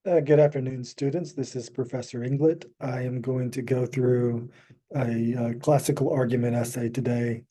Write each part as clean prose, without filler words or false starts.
Good afternoon, students. This is Professor Inglet. I am going to go through a classical argument essay today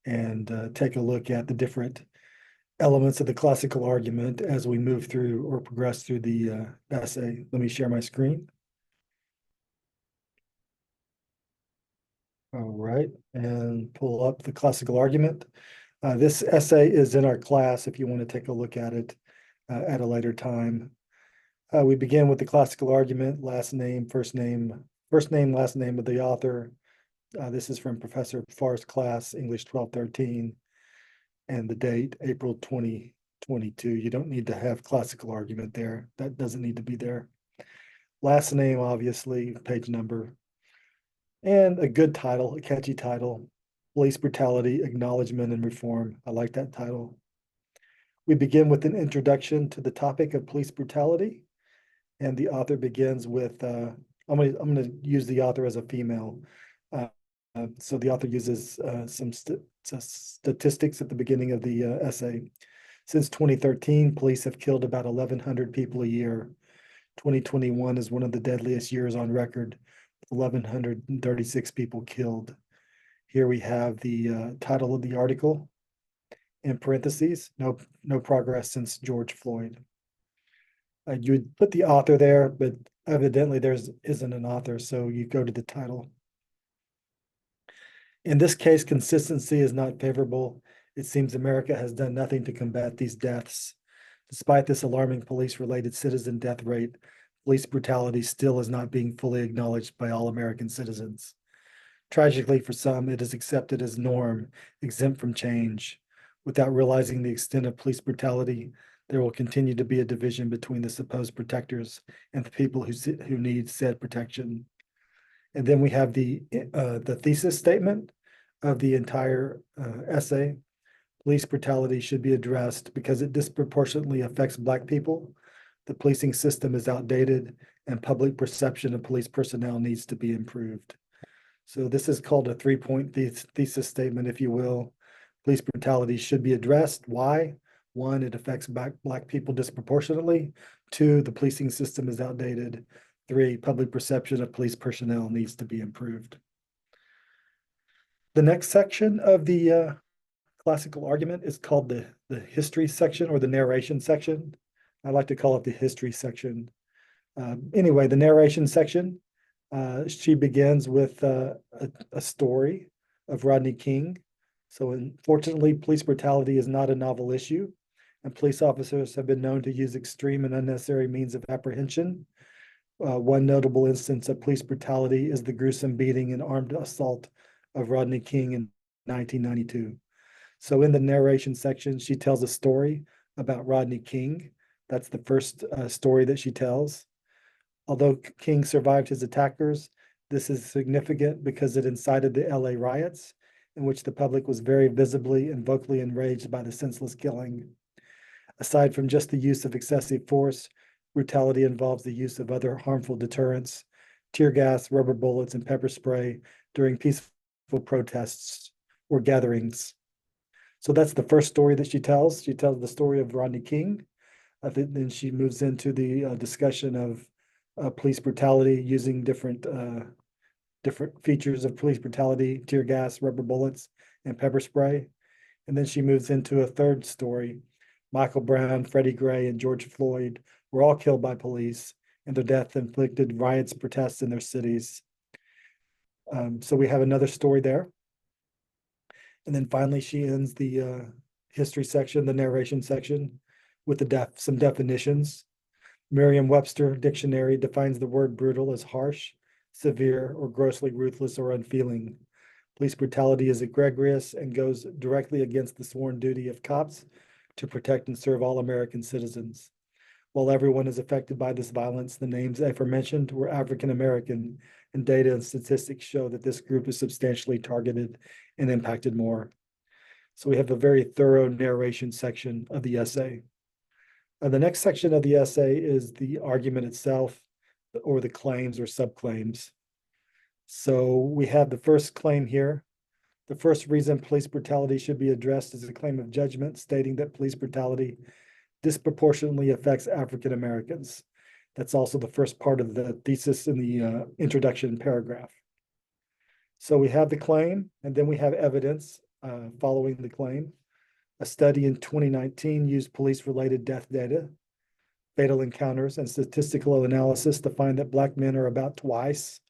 and take a look at the different elements of the classical argument as we move through or progress through the essay. Let me share my screen. All right, and pull up the classical argument. This essay is in our class if you want to take a look at it at a later time. We begin with the classical argument, last name, first name, last name of the author. This is from Professor Farr's class, English 1213, and the date, April 2022. You don't need to have classical argument there. That doesn't need to be there. Last name, obviously, page number, and a good title, a catchy title, Police Brutality, Acknowledgement and Reform. I like that title. We begin with an introduction to the topic of police brutality. And the author begins with, I'm gonna use the author as a female. So the author uses some statistics at the beginning of the essay. Since 2013, police have killed about 1,100 people a year. 2021 is one of the deadliest years on record, 1,136 people killed. Here we have the title of the article in parentheses, no progress since George Floyd. You would put the author there, but evidently isn't an author, so you go to the title. In this case, consistency is not favorable. It seems America has done nothing to combat these deaths. Despite this alarming police-related citizen death rate, police brutality still is not being fully acknowledged by all American citizens. Tragically, for some, it is accepted as norm, exempt from change. Without realizing the extent of police brutality, there will continue to be a division between the supposed protectors and the people who need said protection. And then we have the thesis statement of the entire essay. Police brutality should be addressed because it disproportionately affects Black people. The policing system is outdated and public perception of police personnel needs to be improved. So this is called a three-point thesis statement, if you will. Police brutality should be addressed. Why? One, it affects Black people disproportionately. Two, the policing system is outdated. Three, public perception of police personnel needs to be improved. The next section of the classical argument is called the history section or the narration section. I like to call it the history section. Anyway, the narration section, she begins with a story of Rodney King. So unfortunately, police brutality is not a novel issue, and police officers have been known to use extreme and unnecessary means of apprehension. One notable instance of police brutality is the gruesome beating and armed assault of Rodney King in 1992. So in the narration section, she tells a story about Rodney King. That's the first story that she tells. Although King survived his attackers, this is significant because it incited the LA riots, in which the public was very visibly and vocally enraged by the senseless killing. Aside from just the use of excessive force, brutality involves the use of other harmful deterrents, tear gas, rubber bullets, and pepper spray during peaceful protests or gatherings. So that's the first story that she tells. She tells the story of Rodney King. Then she moves into the discussion of police brutality using different features of police brutality, tear gas, rubber bullets, and pepper spray. And then she moves into a third story. Michael Brown, Freddie Gray, and George Floyd were all killed by police, and their death inflicted riots, protests in their cities. So we have another story there. And then finally, she ends the history section, the narration section, with some definitions. Merriam-Webster dictionary defines the word brutal as harsh, severe, or grossly ruthless or unfeeling. Police brutality is egregious and goes directly against the sworn duty of cops to protect and serve all American citizens. While everyone is affected by this violence, the names aforementioned were African American, and data and statistics show that this group is substantially targeted and impacted more. So we have a very thorough narration section of the essay. The next section of the essay is the argument itself, or the claims or subclaims. So we have the first claim here. The first reason police brutality should be addressed is a claim of judgment stating that police brutality disproportionately affects African Americans. That's also the first part of the thesis in the introduction paragraph. So we have the claim, and then we have evidence following the claim. A study in 2019 used police-related death data, fatal encounters, and statistical analysis to find that Black men are about twice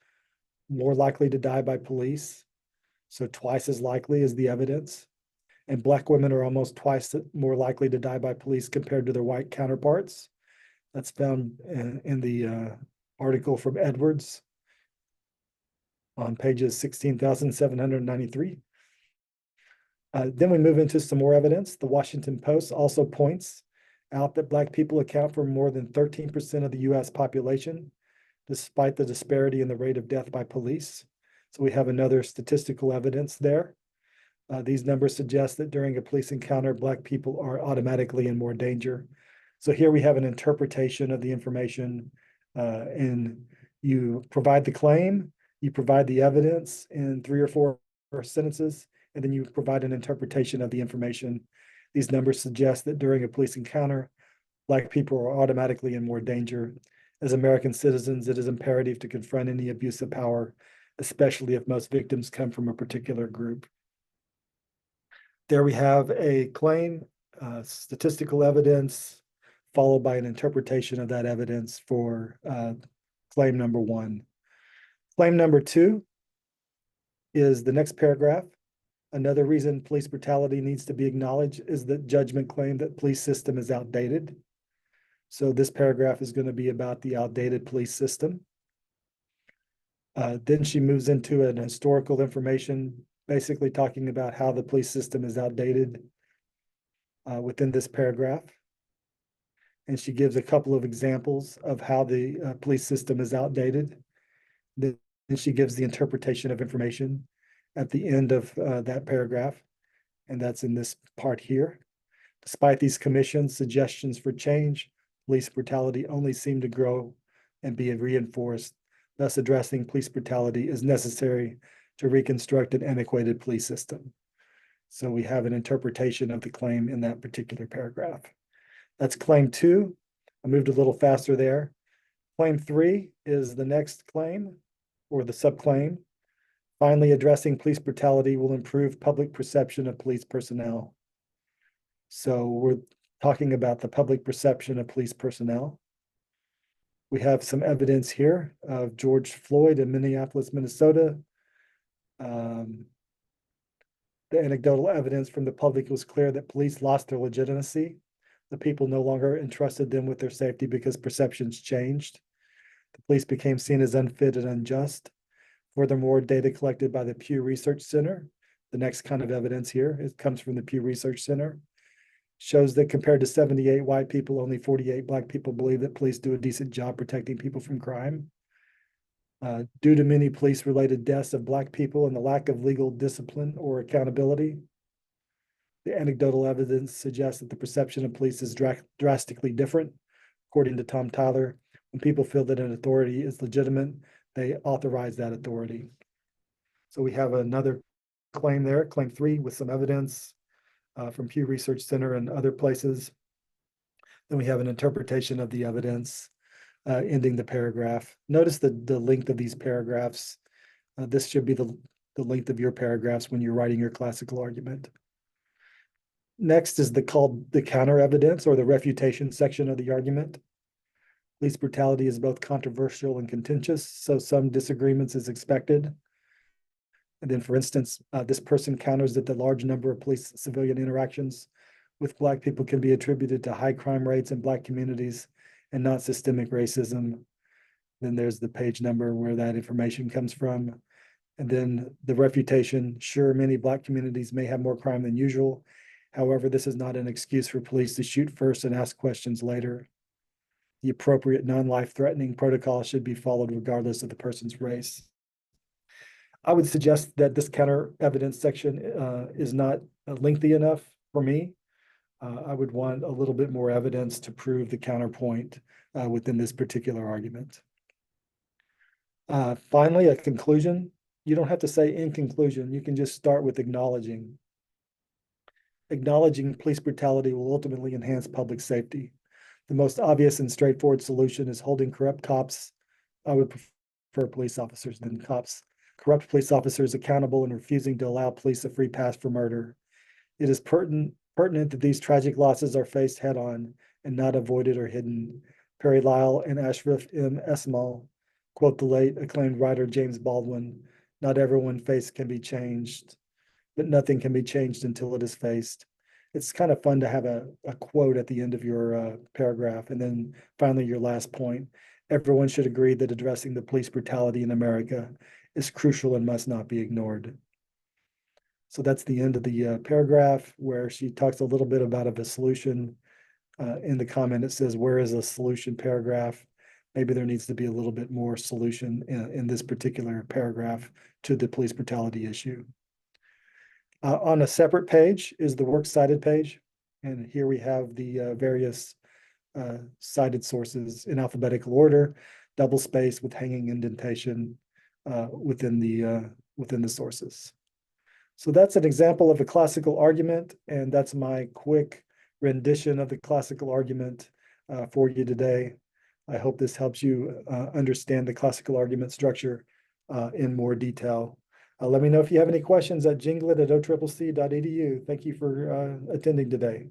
more likely to die by police. So twice as likely as the evidence. And Black women are almost twice more likely to die by police compared to their white counterparts. That's found in the article from Edwards on pages 16,793. Then we move into some more evidence. The Washington Post also points out that Black people account for more than 13% of the US population, despite the disparity in the rate of death by police. So we have another statistical evidence there. These numbers suggest that during a police encounter, Black people are automatically in more danger. So here we have an interpretation of the information, and you provide the claim, you provide the evidence in 3 or 4 sentences, and then you provide an interpretation of the information. These numbers suggest that during a police encounter, Black people are automatically in more danger. As American citizens, it is imperative to confront any abuse of power, especially if most victims come from a particular group. There we have a claim, statistical evidence, followed by an interpretation of that evidence for claim number 1. Claim number 2 is the next paragraph. Another reason police brutality needs to be acknowledged is the judgment claim that police system is outdated. So this paragraph is going to be about the outdated police system. Then she moves into an historical information, basically talking about how the police system is outdated within this paragraph. And she gives a couple of examples of how the police system is outdated. Then she gives the interpretation of information at the end of that paragraph, and that's in this part here. Despite these commissions' suggestions for change, police brutality only seem to grow and be reinforced. Thus, addressing police brutality is necessary to reconstruct an antiquated police system. So we have an interpretation of the claim in that particular paragraph. That's claim 2. I moved a little faster there. Claim 3 is the next claim, or the subclaim. Finally, addressing police brutality will improve public perception of police personnel. So we're talking about the public perception of police personnel. We have some evidence here of George Floyd in Minneapolis, Minnesota. The anecdotal evidence from the public was clear that police lost their legitimacy. The people no longer entrusted them with their safety because perceptions changed. The police became seen as unfit and unjust. Furthermore, data collected by the Pew Research Center, the next kind of evidence here, it comes from the Pew Research Center, shows that compared to 78 white people, only 48 Black people believe that police do a decent job protecting people from crime. Due to many police-related deaths of Black people and the lack of legal discipline or accountability, the anecdotal evidence suggests that the perception of police is drastically different. According to Tom Tyler, when people feel that an authority is legitimate, they authorize that authority. So we have another claim there, claim 3, with some evidence from Pew Research Center and other places. Then we have an interpretation of the evidence ending the paragraph. Notice the length of these paragraphs. This should be the length of your paragraphs when you're writing your classical argument. Next is called the counter evidence, or the refutation section of the argument. Police brutality is both controversial and contentious, so some disagreements is expected. And then, for instance, this person counters that the large number of police-civilian interactions with Black people can be attributed to high crime rates in Black communities and not systemic racism. Then there's the page number where that information comes from. And then the refutation, sure, many Black communities may have more crime than usual. However, this is not an excuse for police to shoot first and ask questions later. The appropriate non-life-threatening protocol should be followed regardless of the person's race. I would suggest that this counter evidence section is not lengthy enough for me. I would want a little bit more evidence to prove the counterpoint within this particular argument. Finally, a conclusion. You don't have to say in conclusion, you can just start with acknowledging. Acknowledging police brutality will ultimately enhance public safety. The most obvious and straightforward solution is holding corrupt cops. I would prefer police officers than cops. Corrupt police officers accountable and refusing to allow police a free pass for murder. It is pertinent that these tragic losses are faced head on and not avoided or hidden. Perry Lyle and Ashraf M. Esmal quote the late acclaimed writer James Baldwin, "Not everyone face can be changed, but nothing can be changed until it is faced." It's kind of fun to have a quote at the end of your paragraph. And then finally, your last point. Everyone should agree that addressing the police brutality in America is crucial and must not be ignored. So that's the end of the paragraph where she talks a little bit about a solution. In the comment, it says, where is a solution paragraph? Maybe there needs to be a little bit more solution in this particular paragraph to the police brutality issue. On a separate page is the works cited page. And here we have the various cited sources in alphabetical order, double space with hanging indentation within the sources. So that's an example of a classical argument, and that's my quick rendition of the classical argument for you today. I hope this helps you understand the classical argument structure in more detail. Let me know if you have any questions at jinglet@occc.edu. Thank you for attending today.